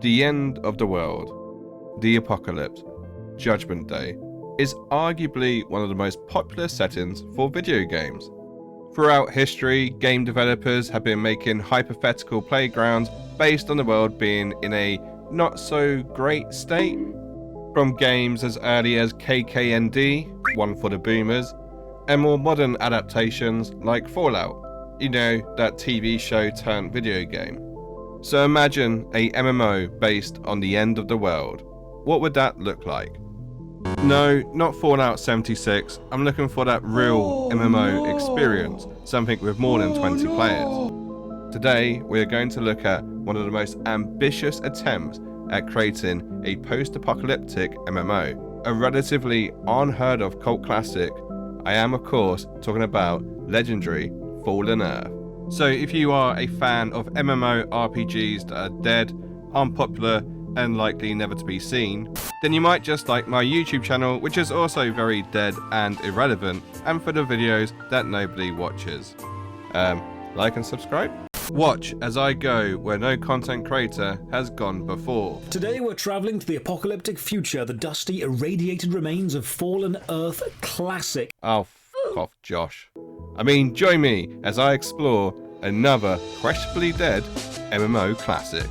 The end of the world, the apocalypse, Judgment Day, is arguably one of the most popular settings for video games. Throughout history, game developers have been making hypothetical playgrounds based on the world being in a not so great state. From games as early as KKND, one for the boomers, and more modern adaptations like Fallout, you know, that TV show turned video game. So imagine a MMO based on the end of the world. What would that look like? No, not Fallout 76, I'm looking for that real MMO experience, something with more than 20 players. Today, we are going to look at one of the most ambitious attempts at creating a post-apocalyptic MMO, a relatively unheard of cult classic. I am of course talking about legendary Fallen Earth. So if you are a fan of MMORPGs that are dead, unpopular, and likely never to be seen, then you might just like my YouTube channel, which is also very dead and irrelevant, and for the videos that nobody watches. Like and subscribe. Watch as I go where no content creator has gone before. Today we're travelling to the apocalyptic future, the dusty, irradiated remains of Fallen Earth classic. Oh, f off, Josh. I mean, join me as I explore another questionably dead MMO classic.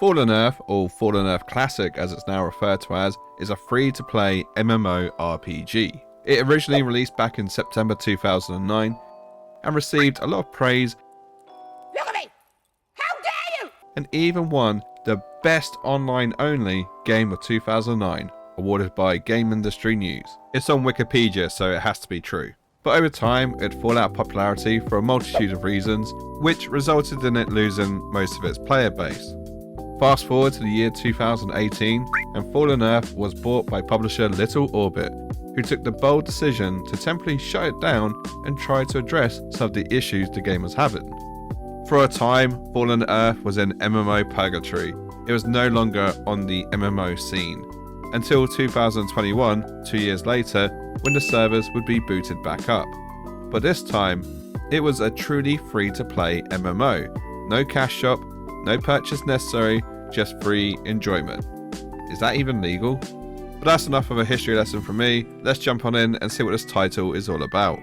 Fallen Earth, or Fallen Earth Classic as it's now referred to as, is a free-to-play MMORPG. It originally released back in September 2009 and received a lot of praise. Look at me! How dare you! And even won the Best Online Only Game of 2009, awarded by Game Industry News. It's on Wikipedia, so it has to be true. But over time, it fell out of popularity for a multitude of reasons, which resulted in it losing most of its player base. Fast forward to the year 2018, and Fallen Earth was bought by publisher Little Orbit, who took the bold decision to temporarily shut it down and try to address some of the issues the game was having. For a time, Fallen Earth was in MMO purgatory. It was no longer on the MMO scene, until 2021, 2 years later, when the servers would be booted back up. But this time, it was a truly free-to-play MMO. No cash shop, no purchase necessary, just free enjoyment. Is that even legal? But that's enough of a history lesson from me. Let's jump on in and see what this title is all about.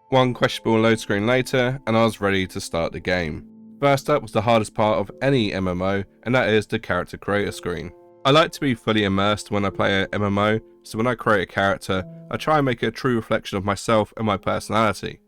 One questionable load screen later, and I was ready to start the game. First up was the hardest part of any MMO, and that is the character creator screen. I like to be fully immersed when I play a MMO, so when I create a character, I try and make it a true reflection of myself and my personality.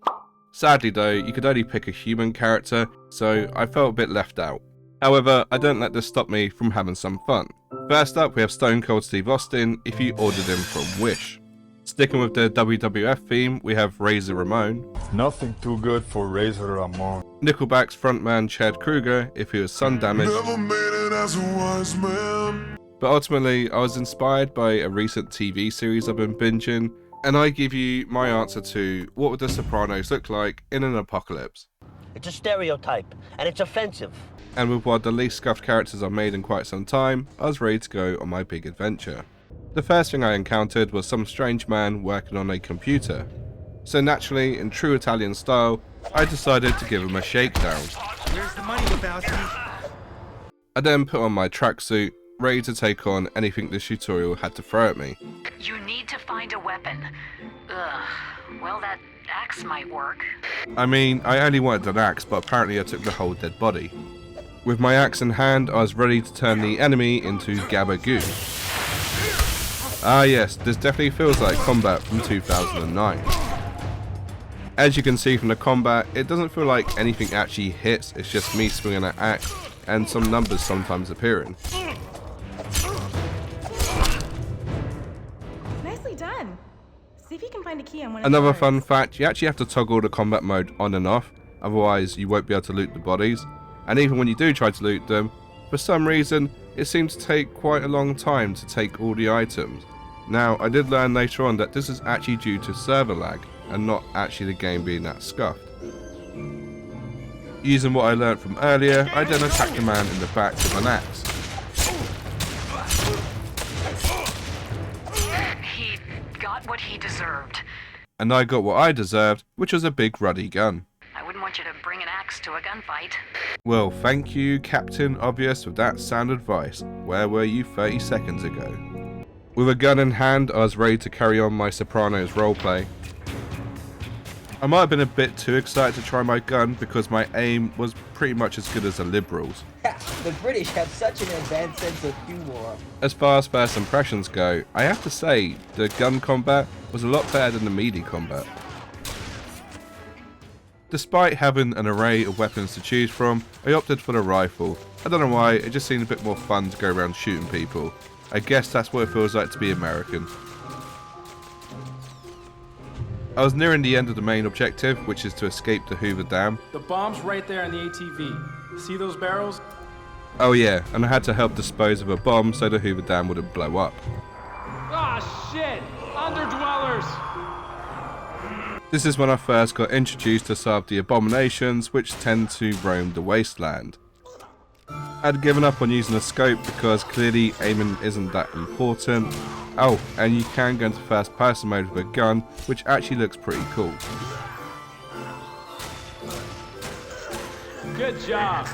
Sadly though, you could only pick a human character, so I felt a bit left out. However, I don't let this stop me from having some fun. First up, we have Stone Cold Steve Austin if you ordered him from Wish. Sticking with the WWF theme, we have Razor Ramon. Nothing too good for Razor Ramon. Nickelback's frontman Chad Kroeger if he was sun damaged. Never made it as a wise man. But ultimately, I was inspired by a recent TV series I've been binging, and I give you my answer to what would the Sopranos look like in an apocalypse. It's a stereotype, and it's offensive. And with one of the least scuffed characters I've made in quite some time, I was ready to go on my big adventure. The first thing I encountered was some strange man working on a computer. So naturally, in true Italian style, I decided to give him a shakedown. Where's the money, Lebowski? I then put on my tracksuit, ready to take on anything this tutorial had to throw at me. You need to find a weapon. Ugh. Well, that axe might work. I mean, I only wanted an axe, but apparently I took the whole dead body. With my axe in hand, I was ready to turn the enemy into Gabagoo. Ah yes, this definitely feels like combat from 2009. As you can see from the combat, it doesn't feel like anything actually hits, it's just me swinging an axe and some numbers sometimes appearing. Nicely done. See if you can find a key on one of Another the fun doors. fact, you actually have to toggle the combat mode on and off, otherwise you won't be able to loot the bodies. And even when you do try to loot them, for some reason, it seems to take quite a long time to take all the items. Now, I did learn later on that this is actually due to server lag, and not actually the game being that scuffed. Using what I learned from earlier, I then attacked the man in the back with an axe. got what he deserved. And I got what I deserved, which was a big ruddy gun. I wouldn't want you to bring an axe to a gunfight. Well, thank you, Captain Obvious, with that sound advice. Where were you 30 seconds ago? With a gun in hand, I was ready to carry on my Sopranos roleplay. I might have been a bit too excited to try my gun because my aim was pretty much as good as the Liberals. The British have such an advanced sense of humor. As far as first impressions go, I have to say the gun combat was a lot better than the melee combat. Despite having an array of weapons to choose from, I opted for the rifle. I don't know why, it just seemed a bit more fun to go around shooting people. I guess that's what it feels like to be American. I was nearing the end of the main objective, which is to escape the Hoover Dam. The bomb's right there in the ATV. See those barrels? Oh yeah, and I had to help dispose of a bomb so the Hoover Dam wouldn't blow up. Ah, shit! Underdwellers! This is when I first got introduced to some of the abominations which tend to roam the wasteland. I'd given up on using a scope because clearly aiming isn't that important. Oh, and you can go into first person mode with a gun, which actually looks pretty cool. Good job.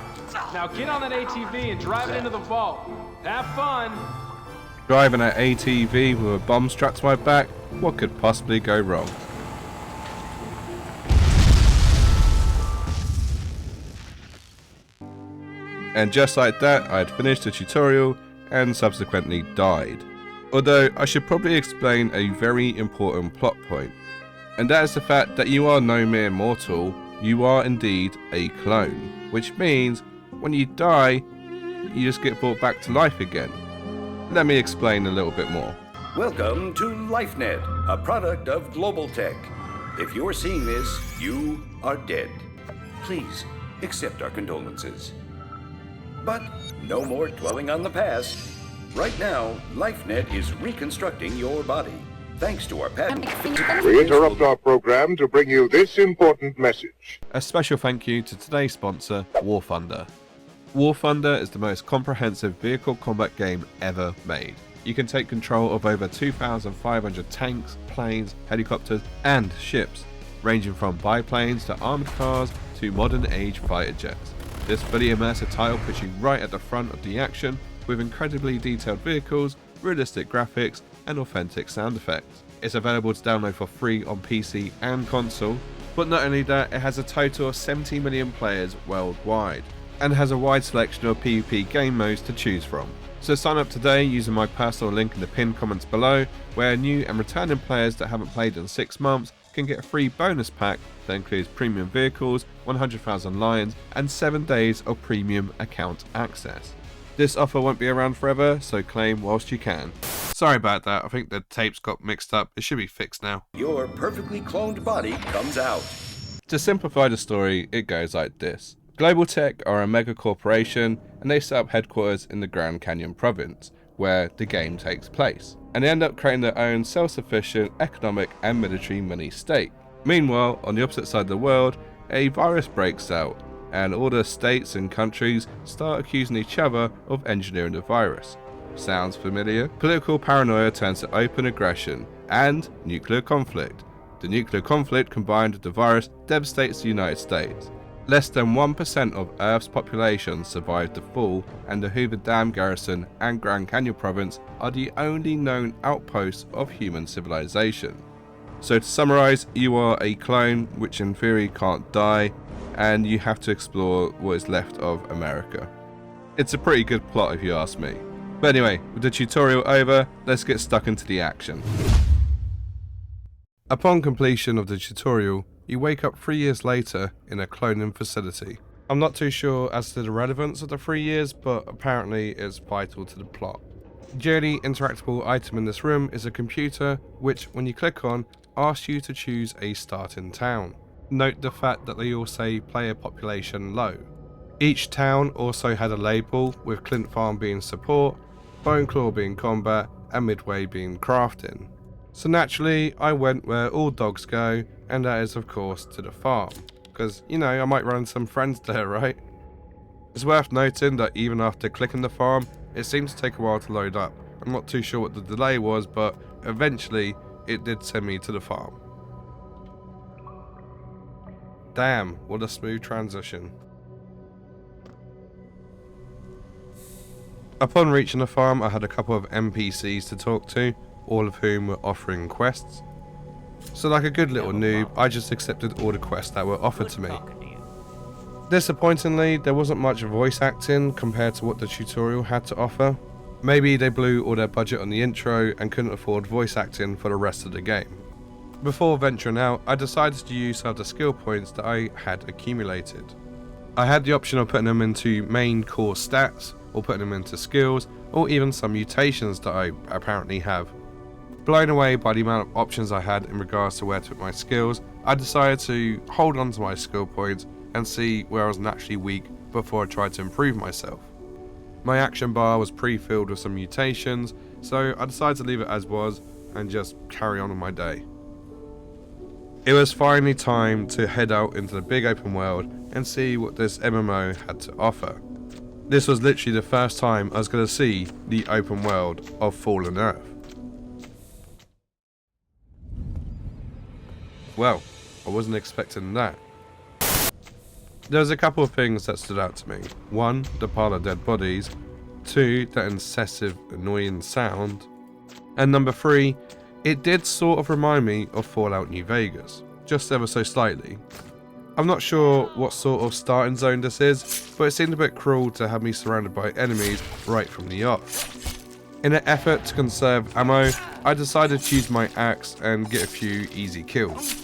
Now get on that ATV and drive it into the vault. Have fun. Driving an ATV with a bomb strapped to my back, what could possibly go wrong? And just like that, I had finished the tutorial and subsequently died. Although I should probably explain a very important plot point, and that is the fact that you are no mere mortal, you are indeed a clone, which means when you die, you just get brought back to life again. Let me explain a little bit more. Welcome to LifeNet, a product of Global Tech. If you're seeing this, you are dead. Please accept our condolences. But no more dwelling on the past. Right now, LifeNet is reconstructing your body, thanks to our patent. We interrupt our program to bring you this important message. A special thank you to today's sponsor, War Thunder. War Thunder is the most comprehensive vehicle combat game ever made. You can take control of over 2,500 tanks, planes, helicopters, and ships, ranging from biplanes to armored cars to modern age fighter jets. This fully immersive title puts you right at the front of the action with incredibly detailed vehicles, realistic graphics, and authentic sound effects. It's available to download for free on PC and console, but not only that, it has a total of 70 million players worldwide, and has a wide selection of PvP game modes to choose from. So sign up today using my personal link in the pinned comments below, where new and returning players that haven't played in 6 months can get a free bonus pack that includes premium vehicles, 100,000 lions, and 7 days of premium account access. This offer won't be around forever, so claim whilst you can. Sorry about that, I think the tapes got mixed up. It should be fixed now. Your perfectly cloned body comes out. To simplify the story, it goes like this. Global Tech are a mega corporation, and they set up headquarters in the Grand Canyon province, where the game takes place. And they end up creating their own self-sufficient economic and military mini state. Meanwhile, on the opposite side of the world, a virus breaks out, and all the states and countries start accusing each other of engineering the virus. Sounds familiar? Political paranoia turns to open aggression and nuclear conflict. The nuclear conflict combined with the virus devastates the United States. Less than 1% of Earth's population survived the fall, and the Hoover Dam garrison and Grand Canyon province are the only known outposts of human civilization. So to summarize, you are a clone which in theory can't die, and you have to explore what is left of America. It's a pretty good plot if you ask me. But anyway, with the tutorial over, let's get stuck into the action. Upon completion of the tutorial, you wake up 3 years later in a cloning facility. I'm not too sure as to the relevance of the 3 years, but apparently it's vital to the plot. The only interactable item in this room is a computer, which when you click on, asks you to choose a starting town. Note the fact that they all say player population low. Each town also had a label, with Clint Farm being support, Bone Claw being combat, and Midway being crafting. So naturally, I went where all dogs go, and that is of course to the farm, because you know, I might run some friends there, right? It's worth noting that even after clicking the farm, it seems to take a while to load up. I'm not too sure what the delay was, but eventually it did send me to the farm. Damn, what a smooth transition. Upon reaching the farm, I had a couple of NPCs to talk to, all of whom were offering quests. So like a good little noob, I just accepted all the quests that were offered to me. Disappointingly, there wasn't much voice acting compared to what the tutorial had to offer. Maybe they blew all their budget on the intro and couldn't afford voice acting for the rest of the game. Before venturing out, I decided to use some of the skill points that I had accumulated. I had the option of putting them into main core stats, or putting them into skills, or even some mutations that I apparently have. Blown away by the amount of options I had in regards to where to put my skills, I decided to hold on to my skill points and see where I was naturally weak before I tried to improve myself. My action bar was pre-filled with some mutations, so I decided to leave it as was and just carry on with my day. It was finally time to head out into the big open world and see what this MMO had to offer. This was literally the first time I was going to see the open world of Fallen Earth. Well, I wasn't expecting that. There was a couple of things that stood out to me. 1, the pile of dead bodies. 2, that incessive, annoying sound. And number 3, it did sort of remind me of Fallout New Vegas, just ever so slightly. I'm not sure what sort of starting zone this is, but it seemed a bit cruel to have me surrounded by enemies right from the off. In an effort to conserve ammo, I decided to use my axe and get a few easy kills.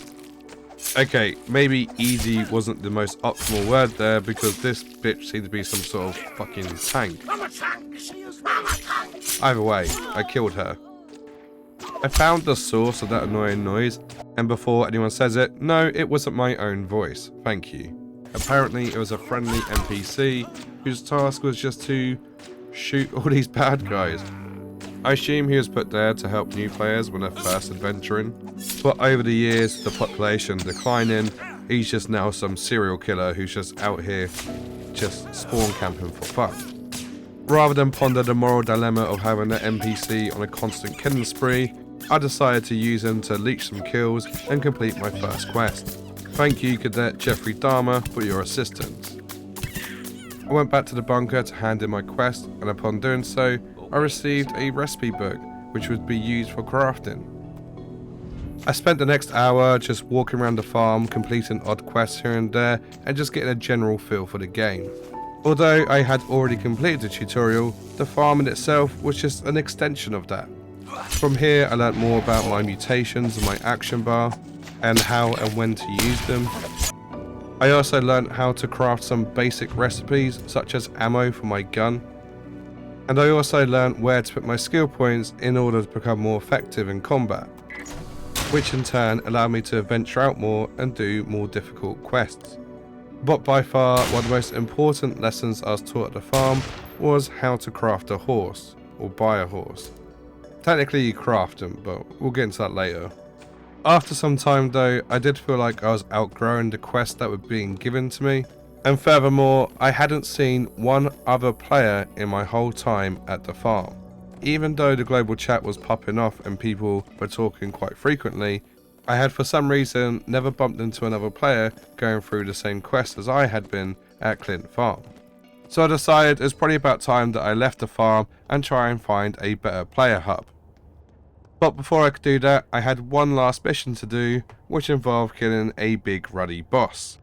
Okay, maybe easy wasn't the most optimal word there because this bitch seemed to be some sort of fucking tank. Either way, I killed her. I found the source of that annoying noise, and before anyone says it, no, it wasn't my own voice, thank you. Apparently it was a friendly NPC whose task was just to shoot all these bad guys. I assume he was put there to help new players when they're first adventuring, but over the years, the population declining, he's just now some serial killer who's just out here just spawn camping for fun. Rather than ponder the moral dilemma of having an NPC on a constant killing spree, I decided to use him to leech some kills and complete my first quest. Thank you, Cadet Jeffrey Dahmer, for your assistance. I went back to the bunker to hand in my quest, and upon doing so, I received a recipe book, which would be used for crafting. I spent the next hour just walking around the farm, completing odd quests here and there, and just getting a general feel for the game. Although I had already completed the tutorial, the farm in itself was just an extension of that. From here I learnt more about my mutations and my action bar, and how and when to use them. I also learnt how to craft some basic recipes such as ammo for my gun. And I also learnt where to put my skill points in order to become more effective in combat, which in turn allowed me to venture out more and do more difficult quests. But by far, one of the most important lessons I was taught at the farm was how to craft a horse, or buy a horse. Technically you craft them, but we'll get into that later. After some time though, I did feel like I was outgrowing the quests that were being given to me, and furthermore, I hadn't seen one other player in my whole time at the farm. Even though the global chat was popping off and people were talking quite frequently, I had for some reason never bumped into another player going through the same quest as I had been at Clint Farm. So I decided it's probably about time that I left the farm and try and find a better player hub. But before I could do that, I had one last mission to do, which involved killing a big ruddy boss.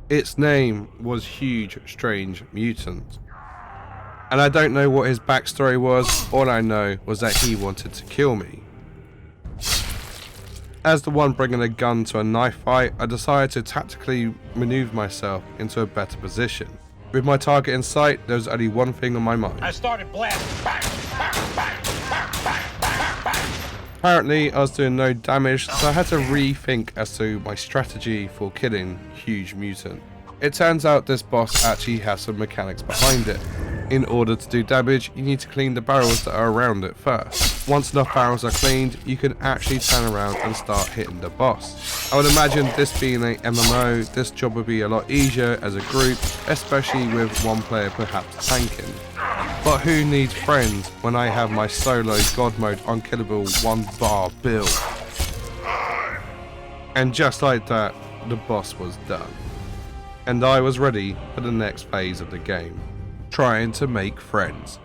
Its name was Huge Strange Mutant. And I don't know what his backstory was, all I know was that he wanted to kill me. As the one bringing a gun to a knife fight, I decided to tactically maneuver myself into a better position. With my target in sight, there was only one thing on my mind. I started blasting. Apparently, I was doing no damage, so I had to rethink as to my strategy for killing Huge Mutant. It turns out this boss actually has some mechanics behind it. In order to do damage, you need to clean the barrels that are around it first. Once enough barrels are cleaned, you can actually turn around and start hitting the boss. I would imagine this being a MMO, this job would be a lot easier as a group, especially with one player perhaps tanking. But who needs friends when I have my solo god mode unkillable 1-bar build? And just like that, the boss was done. And I was ready for the next phase of the game, trying to make friends.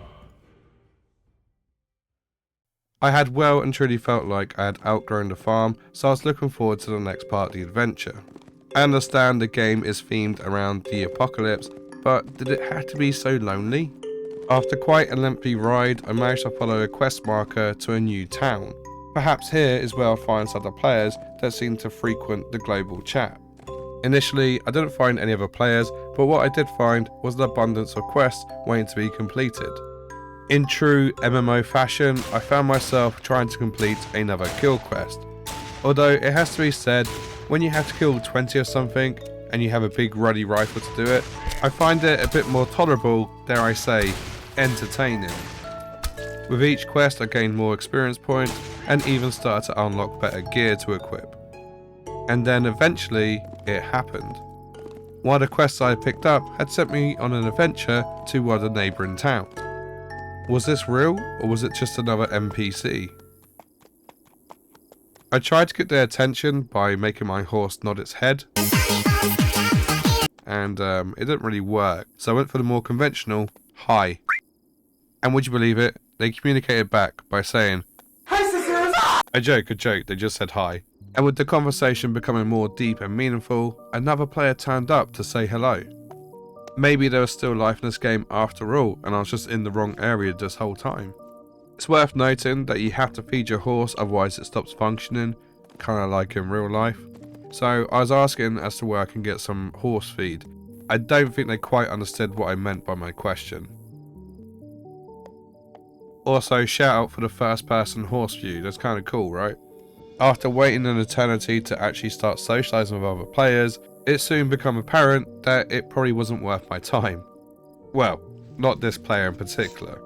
I had well and truly felt like I had outgrown the farm, so I was looking forward to the next part of the adventure. I understand the game is themed around the apocalypse, but did it have to be so lonely? After quite a lengthy ride, I managed to follow a quest marker to a new town. Perhaps here is where I'll find other players that seem to frequent the global chat. Initially, I didn't find any other players, but what I did find was an abundance of quests waiting to be completed. In true MMO fashion, I found myself trying to complete another kill quest. Although it has to be said, when you have to kill 20 or something, and you have a big ruddy rifle to do it, I find it a bit more tolerable, dare I say, entertaining. With each quest I gained more experience points, and even started to unlock better gear to equip. And then eventually, it happened. One of the quests I picked up had sent me on an adventure to one of the neighbouring towns. Was this real, or was it just another NPC? I tried to get their attention by making my horse nod its head, and it didn't really work, so I went for the more conventional hi. And would you believe it, they communicated back by saying, "Hi sisters!" A joke, they just said hi. And with the conversation becoming more deep and meaningful, another player turned up to say hello. Maybe there was still life in this game after all, and I was just in the wrong area this whole time. It's worth noting that you have to feed your horse, otherwise it stops functioning, kinda like in real life. So I was asking as to where I can get some horse feed. I don't think they quite understood what I meant by my question. Also, shout out for the first person horse view, that's kinda cool, right? After waiting an eternity to actually start socialising with other players, it soon became apparent that it probably wasn't worth my time. Well, not this player in particular.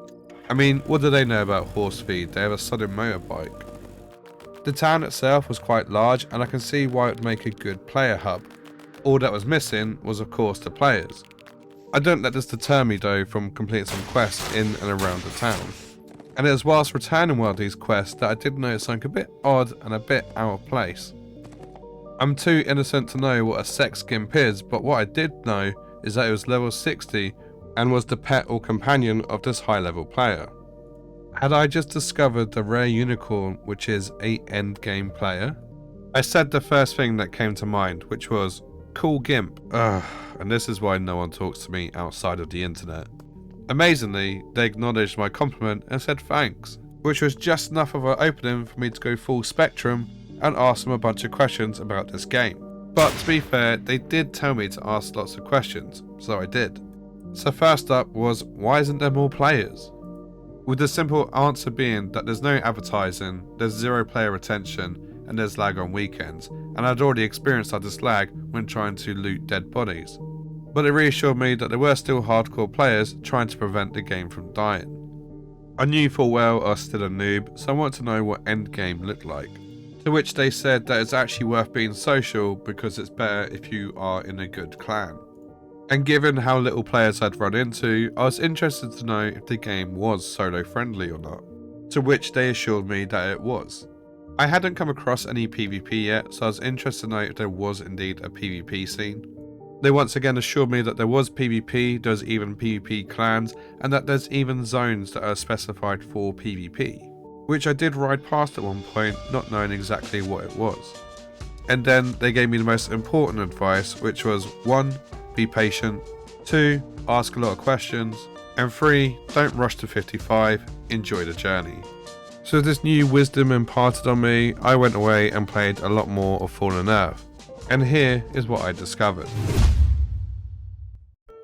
I mean, what do they know about horse feed? They have a sudden motorbike. The town itself was quite large, and I can see why it would make a good player hub. All that was missing was of course the players. I don't let this deter me though from completing some quests in and around the town. And it was whilst returning one of these quests that I did notice something a bit odd and a bit out of place. I'm too innocent to know what a sex gimp is, but what I did know is that it was level 60 and was the pet or companion of this high level player. Had I just discovered the rare unicorn, which is a endgame player? I said the first thing that came to mind, which was, cool gimp. Ugh, and this is why no one talks to me outside of the internet. Amazingly, they acknowledged my compliment and said thanks, which was just enough of an opening for me to go full spectrum and ask them a bunch of questions about this game. But to be fair, they did tell me to ask lots of questions, so I did. So first up was, why isn't there more players? With the simple answer being that there's no advertising, there's 0 player retention, and there's lag on weekends, and I'd already experienced this lag when trying to loot dead bodies. But it reassured me that there were still hardcore players trying to prevent the game from dying. I knew full well I was still a noob, so I wanted to know what endgame looked like. To which they said that it's actually worth being social because it's better if you are in a good clan. And given how little players I'd run into, I was interested to know if the game was solo friendly or not. To which they assured me that it was. I hadn't come across any PvP yet, so I was interested to know if there was indeed a PvP scene. They once again assured me that there was PvP, there's even PvP clans, and that there's even zones that are specified for PvP. Which I did ride past at one point, not knowing exactly what it was. And then they gave me the most important advice, which was 1. Be patient, 2. Ask a lot of questions, and 3. Don't rush to 55, enjoy the journey. So with this new wisdom imparted on me, I went away and played a lot more of Fallen Earth. And here is what I discovered.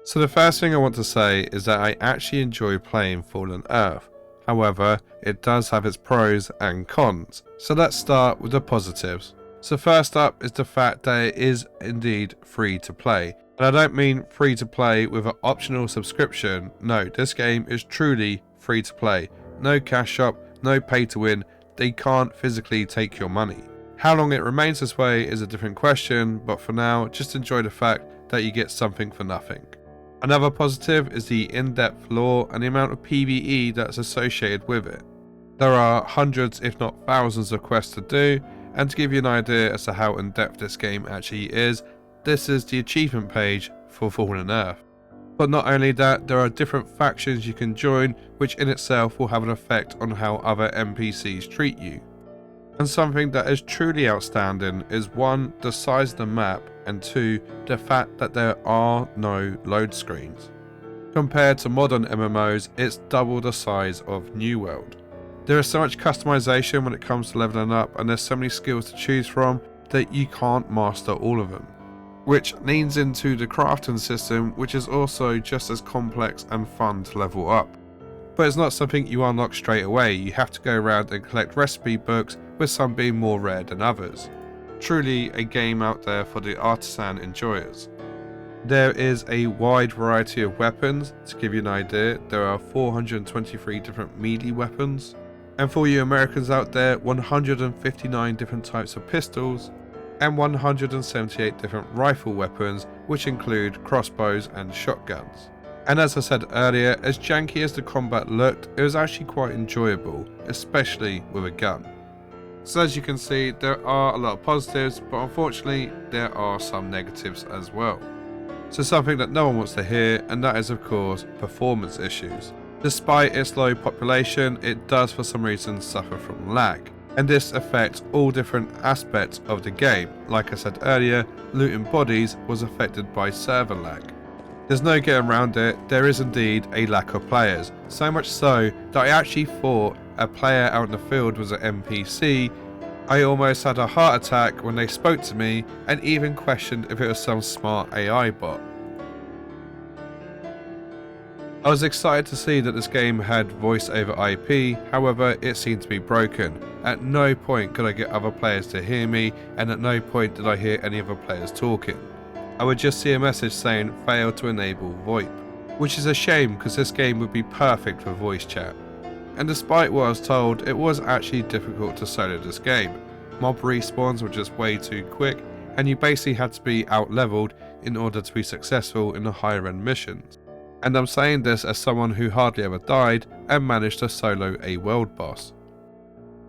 So the first thing I want to say is that I actually enjoy playing Fallen Earth. However, it does have its pros and cons. So let's start with the positives. So first up is the fact that it is indeed free to play. And I don't mean free to play with an optional subscription. No, this game is truly free to play. No cash shop, no pay to win. They can't physically take your money. How long it remains this way is a different question, but for now, just enjoy the fact that you get something for nothing. Another positive is the in-depth lore and the amount of PvE that's associated with it. There are hundreds if not thousands of quests to do, and to give you an idea as to how in-depth this game actually is, this is the achievement page for Fallen Earth. But not only that, there are different factions you can join, which in itself will have an effect on how other NPCs treat you. And something that is truly outstanding is 1, the size of the map, and 2, the fact that there are no load screens. Compared to modern MMOs, it's double the size of New World. There is so much customization when it comes to leveling up, and there's so many skills to choose from that you can't master all of them. Which leans into the crafting system, which is also just as complex and fun to level up. But it's not something you unlock straight away, you have to go around and collect recipe books, with some being more rare than others. Truly a game out there for the artisan enjoyers. There is a wide variety of weapons. To give you an idea, there are 423 different melee weapons. And for you Americans out there, 159 different types of pistols, and 178 different rifle weapons, which include crossbows and shotguns. And as I said earlier, as janky as the combat looked, it was actually quite enjoyable, especially with a gun. So as you can see, there are a lot of positives, but unfortunately there are some negatives as well. So something that no one wants to hear, and that is of course performance issues. Despite its low population, it does for some reason suffer from lag. And this affects all different aspects of the game. Like I said earlier, looting bodies was affected by server lag. There's no getting around it, there is indeed a lack of players. So much so that I actually thought a player out in the field was an NPC. I almost had a heart attack when they spoke to me and even questioned if it was some smart AI bot. I was excited to see that this game had voice over IP, however it seemed to be broken. At no point could I get other players to hear me, and at no point did I hear any other players talking. I would just see a message saying failed to enable VoIP, which is a shame because this game would be perfect for voice chat. And despite what I was told, it was actually difficult to solo this game. Mob respawns were just way too quick, and you basically had to be out leveled in order to be successful in the higher end missions. And I'm saying this as someone who hardly ever died and managed to solo a world boss.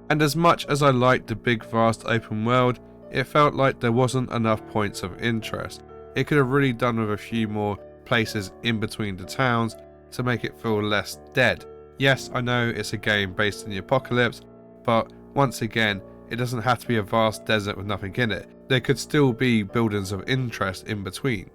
And as much as I liked the big vast open world, it felt like there wasn't enough points of interest. It could have really done with a few more places in between the towns to make it feel less dead. Yes, I know it's a game based in the apocalypse, but once again, it doesn't have to be a vast desert with nothing in it. There could still be buildings of interest in between.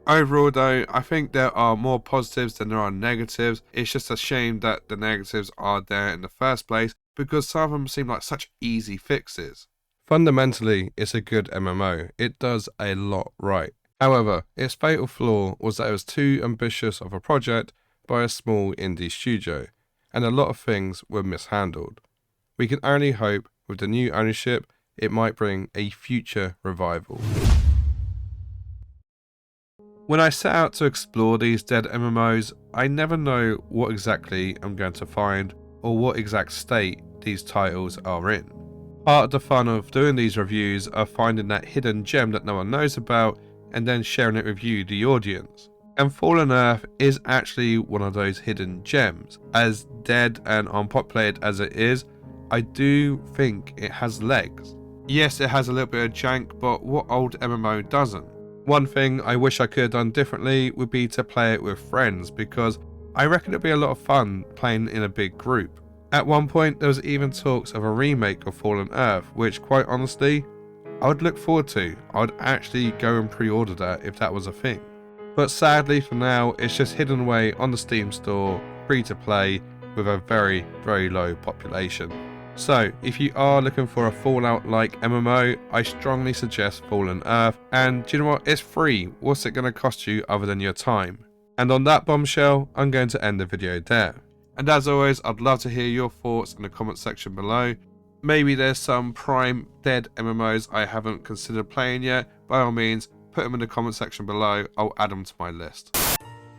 Overall though, I think there are more positives than there are negatives. It's just a shame that the negatives are there in the first place because some of them seem like such easy fixes. Fundamentally, it's a good MMO. It does a lot right. However, its fatal flaw was that it was too ambitious of a project by a small indie studio, and a lot of things were mishandled. We can only hope with the new ownership it might bring a future revival. When I set out to explore these Dead MMOs, I never know what exactly I'm going to find or what exact state these titles are in. Part of the fun of doing these reviews are finding that hidden gem that no one knows about and then sharing it with you, the audience. And Fallen Earth is actually one of those hidden gems. As dead and unpopulated as it is, I do think it has legs. Yes, it has a little bit of jank, but what old MMO doesn't? One thing I wish I could have done differently would be to play it with friends, because I reckon it'd be a lot of fun playing in a big group. At one point there was even talks of a remake of Fallen Earth, which quite honestly, I would look forward to. I would actually go and pre-order that if that was a thing. But sadly for now, it's just hidden away on the Steam store, free to play, with a very, very low population. So, if you are looking for a Fallout-like MMO, I strongly suggest Fallen Earth, and do you know what, it's free. What's it going to cost you other than your time? And on that bombshell, I'm going to end the video there. And as always, I'd love to hear your thoughts in the comment section below. Maybe there's some prime Dead MMOs I haven't considered playing yet. By all means, put them in the comment section below, I'll add them to my list.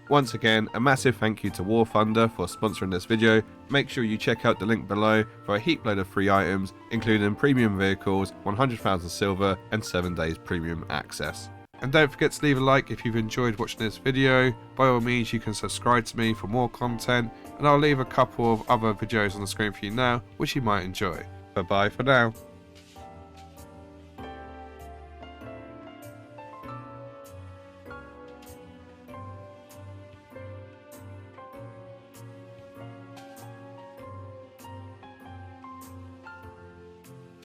Once again, a massive thank you to War Thunder for sponsoring this video. Make sure you check out the link below for a heap load of free items, including premium vehicles, 100,000 silver and 7 days premium access. And don't forget to leave a like if you've enjoyed watching this video. By all means, you can subscribe to me for more content, and I'll leave a couple of other videos on the screen for you now, which you might enjoy. Bye bye for now.